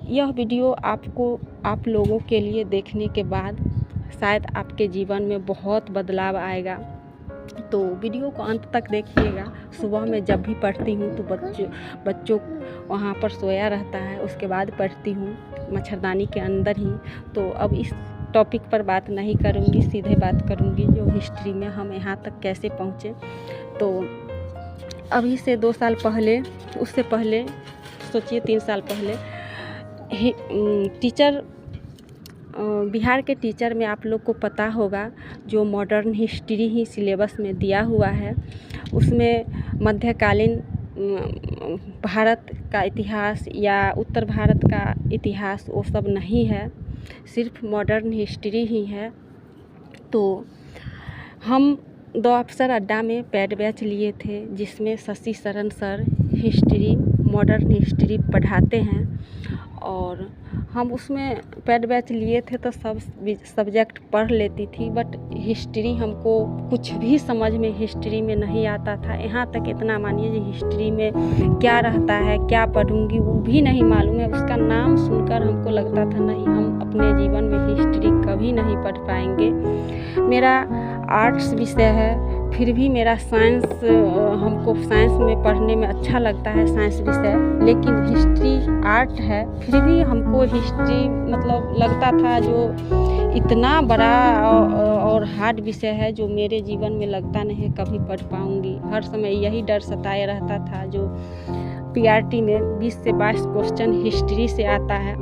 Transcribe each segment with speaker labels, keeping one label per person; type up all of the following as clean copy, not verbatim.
Speaker 1: यह वीडियो आप लोगों के लिए देखने के बाद शायद आपके जीवन में बहुत बदलाव आएगा। तो वीडियो को अंत तक देखिएगा। सुबह मैं जब भी पढ़ती हूँ तो बच्चों वहाँ पर सोया रहता है, उसके बाद पढ़ती हूँ मच्छरदानी के अंदर ही। तो अब इस टॉपिक पर बात नहीं करूँगी, सीधे बात करूँगी जो हिस्ट्री में हम यहाँ तक कैसे पहुँचे। तो अभी से 2 साल पहले, उससे पहले सोचिए 3 साल पहले टीचर, बिहार के टीचर में आप लोग को पता होगा जो मॉडर्न हिस्ट्री ही सिलेबस में दिया हुआ है, उसमें मध्यकालीन भारत का इतिहास या उत्तर भारत का इतिहास वो सब नहीं है, सिर्फ मॉडर्न हिस्ट्री ही है। तो हम 2 अफसर अड्डा में पेड बैच लिए थे जिसमें शशि शरण सर हिस्ट्री, मॉडर्न हिस्ट्री पढ़ाते हैं और हम उसमें पेड बैच लिए थे तो सब सब्जेक्ट पढ़ लेती थी, बट हिस्ट्री हमको कुछ भी समझ में हिस्ट्री में नहीं आता था। यहाँ तक इतना मानिए कि हिस्ट्री में क्या रहता है, क्या पढ़ूंगी वो भी नहीं मालूम है। उसका नाम सुनकर हमको लगता था नहीं, हम अपने जीवन में हिस्ट्री कभी नहीं पढ़ पाएंगे। मेरा आर्ट्स विषय है, फिर भी मेरा साइंस, हमको साइंस में पढ़ने में अच्छा लगता है साइंस विषय, लेकिन हिस्ट्री आर्ट है, फिर भी हमको हिस्ट्री मतलब लगता था जो इतना बड़ा और हार्ड विषय है जो मेरे जीवन में लगता नहीं कभी पढ़ पाऊँगी। हर समय यही डर सताए रहता था। जो पीआरटी में 20 से 22 क्वेश्चन हिस्ट्री से आता है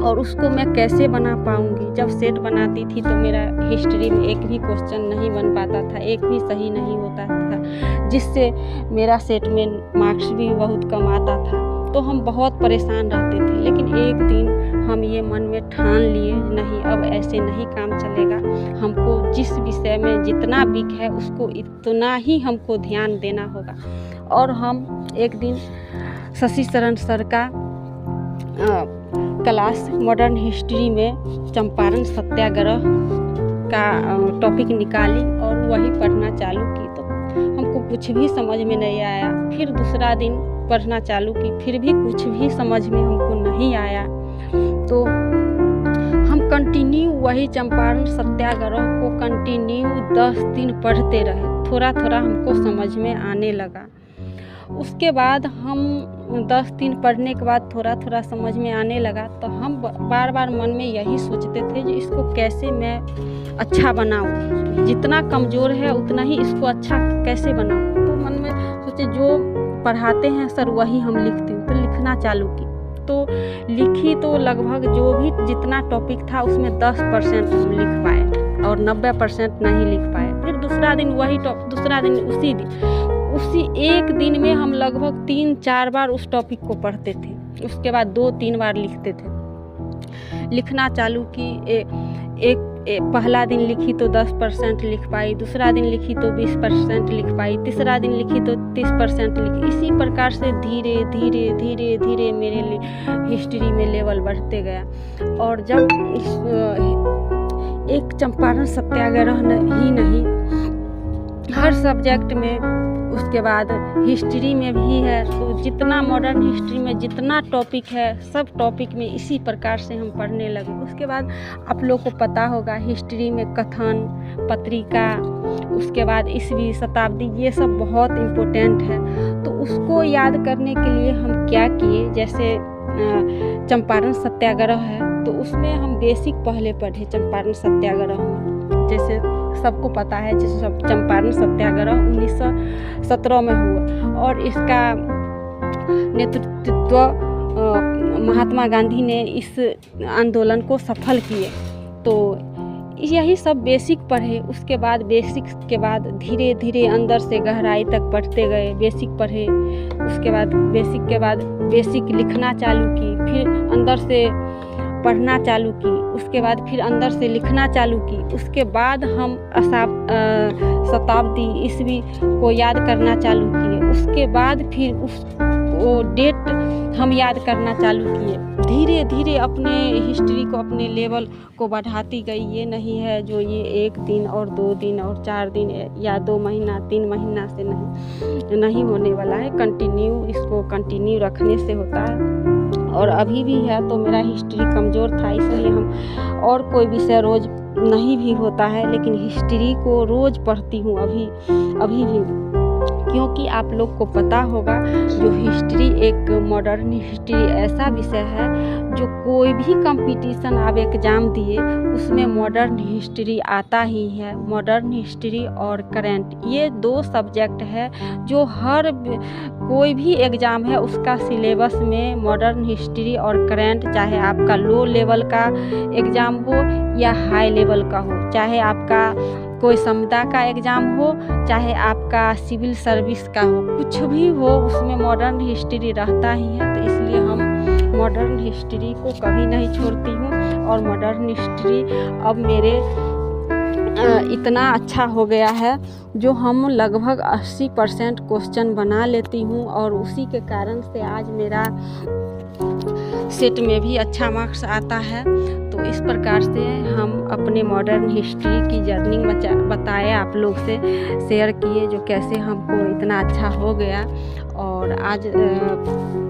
Speaker 1: और उसको मैं कैसे बना पाऊँगी। जब सेट बनाती थी तो मेरा हिस्ट्री में एक भी क्वेश्चन नहीं बन पाता था, एक भी सही नहीं होता था, जिससे मेरा सेट में मार्क्स भी बहुत कम आता था। तो हम बहुत परेशान रहते थे, लेकिन एक दिन हम ये मन में ठान लिए नहीं, अब ऐसे नहीं काम चलेगा। हमको जिस विषय में जितना वीक है उसको इतना ही हमको ध्यान देना होगा। और हम एक दिन शशि शरण सर का क्लास मॉडर्न हिस्ट्री में चंपारण सत्याग्रह का टॉपिक निकाली और वही पढ़ना चालू की। तो हमको कुछ भी समझ में नहीं आया। फिर दूसरा दिन पढ़ना चालू की, फिर भी कुछ भी समझ में हमको नहीं आया। तो हम कंटिन्यू वही चंपारण सत्याग्रह को कंटिन्यू 10 दिन पढ़ते रहे। थोड़ा थोड़ा हमको समझ में आने लगा। उसके बाद हम 10 दिन पढ़ने के बाद थोड़ा थोड़ा समझ में आने लगा। तो हम बार बार मन में यही सोचते थे कि इसको कैसे मैं अच्छा बनाऊं, जितना कमज़ोर है उतना ही इसको अच्छा कैसे बनाऊं। तो मन में सोचे जो पढ़ाते हैं सर वही हम लिखती हूँ। तो लिखना चालू की, तो लिखी तो लगभग जो भी जितना टॉपिक था उसमें 10% हम लिख पाए और 90% नहीं लिख पाए। फिर दूसरा दिन वही दूसरा दिन उसी एक दिन में हम लगभग 3-4 बार उस टॉपिक को पढ़ते थे। उसके बाद 2-3 बार लिखते थे। लिखना चालू की, पहला दिन लिखी तो 10% लिख पाई, दूसरा दिन लिखी तो 20% लिख पाई, तीसरा दिन लिखी तो 30% लिखी। इसी प्रकार से धीरे धीरे धीरे धीरे मेरे हिस्ट्री में लेवल बढ़ते गया। और जब एक चंपारण सत्याग्रह ही नहीं, हर सब्जेक्ट में, उसके बाद हिस्ट्री में भी है, तो जितना मॉडर्न हिस्ट्री में जितना टॉपिक है सब टॉपिक में इसी प्रकार से हम पढ़ने लगे। उसके बाद आप लोग को पता होगा हिस्ट्री में कथन, पत्रिका, उसके बाद ईस्वी, शताब्दी, ये सब बहुत इम्पोर्टेंट है। तो उसको याद करने के लिए हम क्या किए, जैसे चंपारण सत्याग्रह है तो उसमें हम बेसिक पहले पढ़े। चंपारण सत्याग्रह में जैसे सबको पता है, जैसे चंपारण सत्याग्रह 1917 में हुआ और इसका नेतृत्व महात्मा गांधी ने इस आंदोलन को सफल किए। तो यही सब बेसिक पढ़े। उसके बाद बेसिक के बाद धीरे धीरे अंदर से गहराई तक पढ़ते गए। बेसिक पढ़े, उसके बाद बेसिक के बाद बेसिक लिखना चालू की, फिर अंदर से पढ़ना चालू की, उसके बाद फिर अंदर से लिखना चालू की। उसके बाद हम शताब्दी, ईस्वी को याद करना चालू किए। उसके बाद फिर वो डेट हम याद करना चालू किए। धीरे धीरे अपने हिस्ट्री को, अपने लेवल को बढ़ाती गई। ये नहीं है जो ये 1 दिन और 2 दिन और 4 दिन या 2 महीना 3 महीना से नहीं होने वाला है। इसको कंटिन्यू रखने से होता है। और अभी भी है, तो मेरा हिस्ट्री कमज़ोर था, इसलिए हम और कोई विषय रोज़ नहीं भी होता है लेकिन हिस्ट्री को रोज़ पढ़ती हूँ अभी भी, क्योंकि आप लोग को पता होगा जो हिस्ट्री एक मॉडर्न हिस्ट्री ऐसा विषय है जो कोई भी कंपटीशन आप एग्ज़ाम दिए उसमें मॉडर्न हिस्ट्री आता ही है। मॉडर्न हिस्ट्री और करेंट ये 2 सब्जेक्ट है जो हर कोई भी एग्ज़ाम है उसका सिलेबस में मॉडर्न हिस्ट्री और करेंट, चाहे आपका लो लेवल का एग्ज़ाम हो या हाई लेवल का हो, चाहे आपका कोई संविदा का एग्ज़ाम हो, चाहे आपका सिविल सर्विस का हो, कुछ भी हो उसमें मॉडर्न हिस्ट्री रहता ही है। तो इसलिए हम मॉडर्न हिस्ट्री को कभी नहीं छोड़ती हूँ और मॉडर्न हिस्ट्री अब मेरे इतना अच्छा हो गया है जो हम लगभग 80% क्वेश्चन बना लेती हूँ और उसी के कारण से आज मेरा सेट में भी अच्छा मार्क्स आता है। तो इस प्रकार से हम अपने मॉडर्न हिस्ट्री की जर्नी बताए, आप लोग से शेयर किए जो कैसे हमको इतना अच्छा हो गया। और आज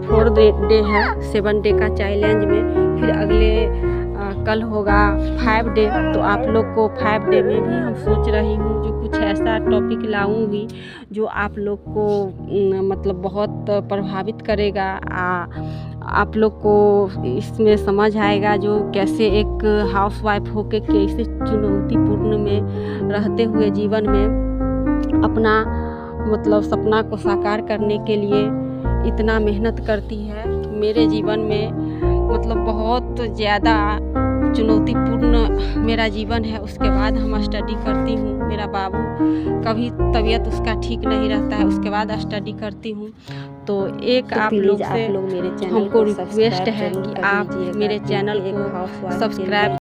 Speaker 1: 4 डे है 7 डे का चैलेंज में, फिर अगले कल होगा 5 डे। तो आप लोग को 5 डे में भी हम सोच रही हूँ जो कुछ ऐसा टॉपिक लाऊंगी जो आप लोग को मतलब बहुत प्रभावित करेगा, आप लोग को इसमें समझ आएगा जो कैसे एक हाउसवाइफ होके कैसे चुनौतीपूर्ण में रहते हुए जीवन में अपना मतलब सपना को साकार करने के लिए इतना मेहनत करती है। मेरे जीवन में मतलब बहुत ज़्यादा चुनौतीपूर्ण मेरा जीवन है, उसके बाद हम स्टडी करती हूँ। मेरा बाबू कभी तबीयत उसका ठीक नहीं रहता है, उसके बाद स्टडी करती हूँ। तो आप लोग मेरे चैनल हमको रिक्वेस्ट है कि आप मेरे चैनल को सब्सक्राइब